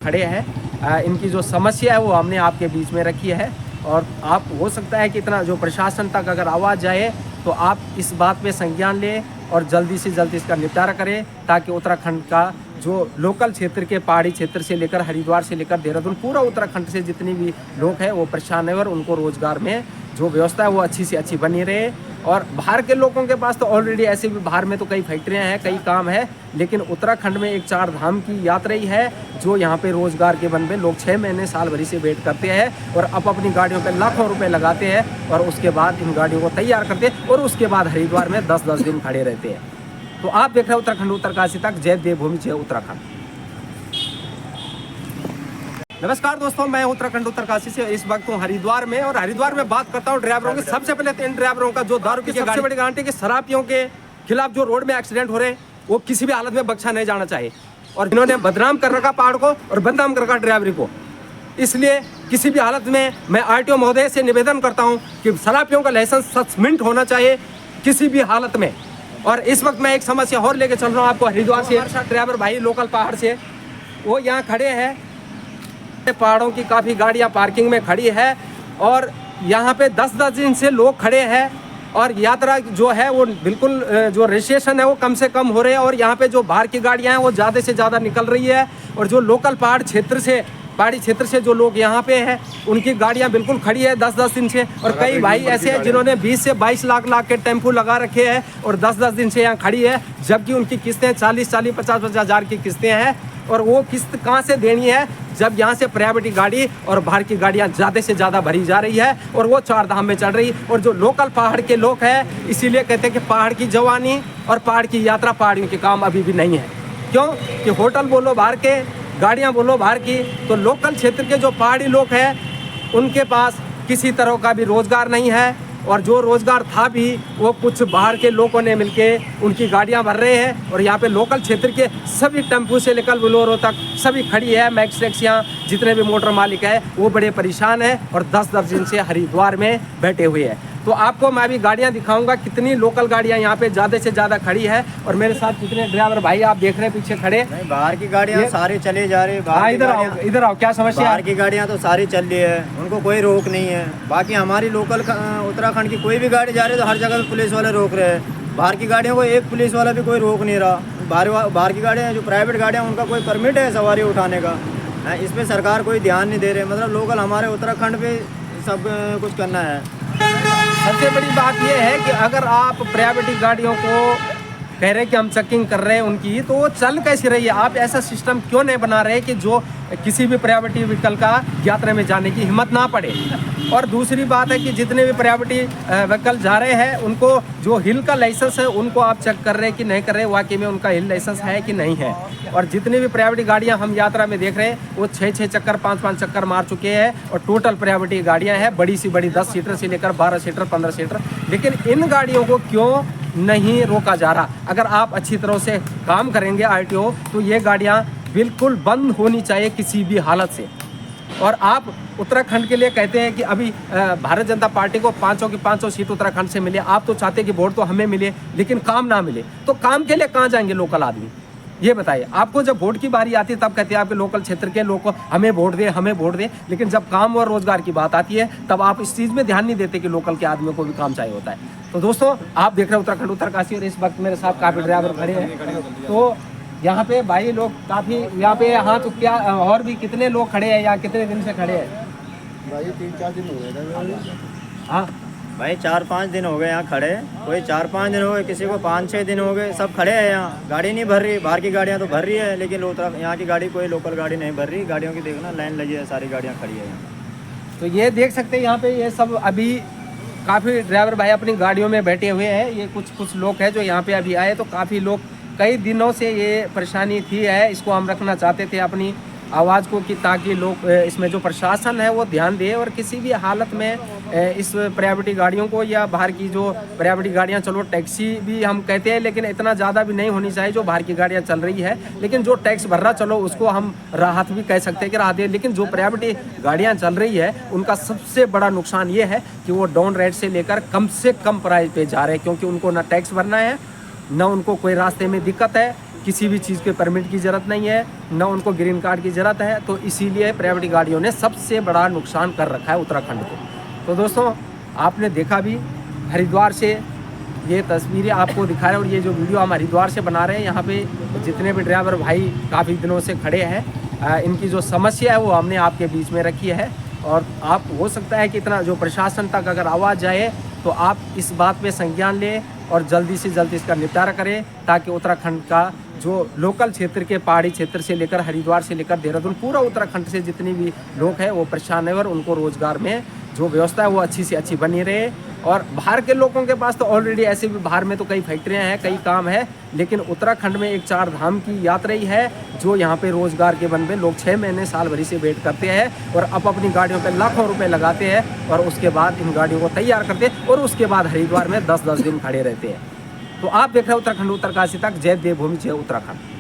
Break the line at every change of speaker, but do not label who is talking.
खड़े हैं। इनकी जो समस्या है वो हमने आपके बीच में रखी है और आप हो सकता है कि इतना जो प्रशासन तक अगर आवाज़ जाए तो आप इस बात पे संज्ञान लें और जल्दी से जल्दी इसका निपटारा करें, ताकि उत्तराखंड का जो लोकल क्षेत्र के पहाड़ी क्षेत्र से लेकर हरिद्वार से लेकर देहरादून पूरा उत्तराखंड से जितनी भी लोग हैं वो परेशान है और उनको रोज़गार में जो व्यवस्था है वो अच्छी से अच्छी बनी रहे। और बाहर के लोगों के पास तो ऑलरेडी ऐसे भी बाहर में तो कई फैक्ट्रियां हैं, कई काम है, लेकिन उत्तराखंड में एक 4 धाम की यात्रा ही है जो यहाँ पे रोज़गार के बन पे लोग 6 महीने साल भरी से वेट करते हैं और अब अपनी गाड़ियों पे लाखों रुपए लगाते हैं और उसके बाद इन गाड़ियों को तैयार करते हैं और उसके बाद हरिद्वार में 10-10 दिन खड़े रहते हैं। तो आप देख रहे हैं उत्तराखंड उत्तरकाशी तक, जय देवभूमि जय उत्तराखंड। नमस्कार दोस्तों, मैं उत्तराखंड उत्तरकाशी से इस वक्त हूँ हरिद्वार में और हरिद्वार में बात करता हूँ ड्राइवरों की। सबसे पहले तो इन ड्राइवरों का जो दारू की सबसे बड़ी गारंटी कि शराबियों के खिलाफ जो रोड में एक्सीडेंट हो रहे हैं वो किसी भी हालत में बख्शा नहीं जाना चाहिए। और इन्होंने बदनाम कर रखा पहाड़ को और बदनाम कर रखा ड्राइवरी को, इसलिए किसी भी हालत में मैं RTO महोदय से निवेदन करता हूँ कि शराबियों का लाइसेंस सस्पेंड होना चाहिए किसी भी हालत में। और इस वक्त मैं एक समस्या और लेके चल रहा हूँ आपको हरिद्वार से। ड्राइवर भाई लोकल पहाड़ से वो यहाँ खड़े हैं, पहाड़ों की काफ़ी गाड़ियाँ पार्किंग में खड़ी है और यहाँ पे 10-10 दिन से लोग खड़े हैं और यात्रा जो है वो बिल्कुल जो रजिस्ट्रेशन है वो कम से कम हो रहे हैं और यहाँ पे जो बाहर की गाड़ियाँ हैं वो ज़्यादा से ज़्यादा निकल रही है और जो लोकल पहाड़ी क्षेत्र से जो लोग यहाँ पे हैं उनकी गाड़ियाँ बिल्कुल खड़ी है 10-10 दिन से। और कई भाई ऐसे हैं जिन्होंने 20 से 22 लाख के टेम्पो लगा रखे हैं और 10-10 दिन से यहाँ खड़ी है, जबकि उनकी किस्तें 40-40, 50-50 हज़ार की किस्तें हैं और वो किस्त कहाँ से देनी है जब यहाँ से प्राइवेट गाड़ी और बाहर की गाड़ियाँ ज़्यादा से ज़्यादा भरी जा रही है और वो 4 धाम में चल रही। और जो लोकल पहाड़ के लोग हैं इसीलिए कहते हैं कि पहाड़ की जवानी और पहाड़ की यात्रा पहाड़ियों के काम अभी भी नहीं है। क्यों कि होटल बोलो बाहर के, गाड़ियाँ बोलो बाहर की, तो लोकल क्षेत्र के जो पहाड़ी लोग हैं उनके पास किसी तरह का भी रोज़गार नहीं है और जो रोज़गार था भी वो कुछ बाहर के लोगों ने मिलके उनकी गाड़ियां भर रहे हैं और यहाँ पे लोकल क्षेत्र के सभी टेम्पू से लेकर बोलेरो तक सभी खड़ी है। मैक्स टैक्सियाँ जितने भी मोटर मालिक है वो बड़े परेशान हैं और 10-10 दिन से हरिद्वार में बैठे हुए हैं। तो आपको मैं अभी गाड़ियां दिखाऊंगा कितनी लोकल गाड़ियां यहाँ पे ज़्यादा से ज़्यादा खड़ी है और मेरे साथ कितने ड्राइवर भाई आप देख रहे हैं पीछे खड़े।
बाहर की गाड़ियाँ सारी चले जा रही है।
इधर आओ, क्या समस्या?
बाहर की गाड़ियाँ तो सारी चल रही है, उनको कोई रोक नहीं है। बाकी हमारी लोकल उत्तराखंड की कोई भी गाड़ी जा रही है तो हर जगह पुलिस वाले रोक रहे हैं। बाहर की गाड़ियों को एक पुलिस वाला भी कोई रोक नहीं रहा। बाहर की गाड़ियाँ जो प्राइवेट गाड़ियाँ उनका कोई परमिट है सवारी उठाने का, इस पर सरकार कोई ध्यान नहीं दे रहे। मतलब लोकल हमारे उत्तराखंड पे सब कुछ करना है।
सबसे बड़ी बात यह है कि अगर आप प्राइवेट गाड़ियों को कह रहे हैं कि हम चेकिंग कर रहे हैं उनकी, तो वो चल कैसे रही है? आप ऐसा सिस्टम क्यों नहीं बना रहे कि जो किसी भी प्राइवेट व्हीकल का यात्रा में जाने की हिम्मत ना पड़े? और दूसरी बात है कि जितने भी प्राइवेट व्हीकल जा रहे हैं उनको जो हिल का लाइसेंस है उनको आप चेक कर रहे हैं कि नहीं कर रहे, वाकई में उनका हिल लाइसेंस है कि नहीं है। और जितनी भी प्राइवेट गाड़ियां हम यात्रा में देख रहे हैं वो 6-6 चक्कर 5-5 चक्कर मार चुके हैं और टोटल प्राइवेट गाड़ियां हैं बड़ी सी बड़ी 10 सीटर से लेकर 12 सीटर 15 सीटर। लेकिन इन गाड़ियों को क्यों नहीं रोका जा रहा? अगर आप अच्छी तरह से काम करेंगे RTO तो ये गाड़ियाँ बिल्कुल बंद होनी चाहिए किसी भी हालत से। और आप उत्तराखंड के लिए कहते हैं कि अभी भारत जनता पार्टी को 5 की 5 सीट उत्तराखंड से मिले, आप तो चाहते हैं कि वोट तो हमें मिले लेकिन काम ना मिले, तो काम के लिए कहाँ जाएंगे लोकल आदमी? ये बताइए। आपको जब वोट की बारी आती है तब कहते हैं आपके लोकल क्षेत्र के लोग को हमें वोट दे, हमें वोट दे, लेकिन जब काम और रोजगार की बात आती है तब आप इस चीज़ में ध्यान नहीं देते कि लोकल के आदमियों को भी काम चाहिए होता है। तो दोस्तों आप देख रहे हैं उत्तराखंड उत्तरकाशी और इस वक्त मेरे साथ काफ़ी ड्राइवर खड़े हैं। तो यहाँ पे भाई लोग काफ़ी यहाँ पे, हाँ तो क्या और भी कितने लोग खड़े हैं यहाँ, कितने दिन से खड़े हैं?
भाई 3-4 दिन हो गए।
हाँ
भाई 4-5 दिन हो गए यहाँ खड़े, कोई 4-5 दिन हो गए, किसी को 5-6 दिन हो गए, सब खड़े हैं यहाँ। गाड़ी नहीं भर रही, बाहर की गाड़ियाँ तो भर रही है लेकिन यहाँ की गाड़ी कोई लोकल गाड़ी नहीं भर रही। गाड़ियों की देखना लाइन लगी है, सारी गाड़ियाँ खड़ी है यहाँ।
तो ये देख सकते हैं यहाँ पे ये सब अभी काफ़ी ड्राइवर भाई अपनी गाड़ियों में बैठे हुए हैं। ये कुछ लोग हैं जो यहाँ पे अभी आए, तो काफ़ी लोग कई दिनों से ये परेशानी थी है, इसको हम रखना चाहते थे अपनी आवाज़ को कि ताकि लोग इसमें जो प्रशासन है वो ध्यान दे और किसी भी हालत में इस प्राइवेट गाड़ियों को या बाहर की जो प्राइवेट गाड़ियां, चलो टैक्सी भी हम कहते हैं लेकिन इतना ज़्यादा भी नहीं होनी चाहिए जो बाहर की गाड़ियां चल रही है, लेकिन जो टैक्स भर रहा चलो उसको हम राहत भी कह सकते हैं कि राहत है। लेकिन जो प्राइवेट गाड़ियाँ चल रही है उनका सबसे बड़ा नुकसान ये है कि वो डाउन रेट से लेकर कम से कम प्राइस पे जा रहे हैं, क्योंकि उनको ना टैक्स भरना है, ना उनको कोई रास्ते में दिक्कत है किसी भी चीज़ के परमिट की ज़रूरत नहीं है, न उनको ग्रीन कार्ड की ज़रूरत है। तो इसीलिए प्राइवेट गाड़ियों ने सबसे बड़ा नुकसान कर रखा है उत्तराखंड को। तो दोस्तों आपने देखा भी, हरिद्वार से ये तस्वीरें आपको दिखा रहे हैं, और ये जो वीडियो हम हरिद्वार से बना रहे हैं, यहाँ पे जितने भी ड्राइवर भाई काफ़ी दिनों से खड़े हैं, इनकी जो समस्या है वो हमने आपके बीच में रखी है। और आप हो सकता है कि इतना जो प्रशासन तक अगर आवाज़ जाए तो आप इस बात पे संज्ञान लें और जल्दी से जल्दी इसका निपटारा करें, ताकि उत्तराखंड का जो लोकल क्षेत्र के पहाड़ी क्षेत्र से लेकर हरिद्वार से लेकर देहरादून, पूरा उत्तराखंड से जितनी भी लोग हैं वो परेशान है, और उनको रोज़गार में जो व्यवस्था है वो अच्छी से अच्छी बनी रहे। और बाहर के लोगों के पास तो ऑलरेडी ऐसे भी बाहर में तो कई फैक्ट्रियां हैं, कई काम है, लेकिन उत्तराखंड में एक 4 धाम की यात्रा ही है जो यहाँ पे रोज़गार के बन पे लोग 6 महीने साल भरी से वेट करते हैं, और अब अपनी गाड़ियों पे लाखों रुपए लगाते हैं, और उसके बाद इन गाड़ियों को तैयार करते हैं, और उसके बाद हरिद्वार में 10-10 दिन खड़े रहते हैं। तो आप देख रहे हैं उत्तराखंड उत्तरकाशी तक, जय देवभूमि जय उत्तराखंड।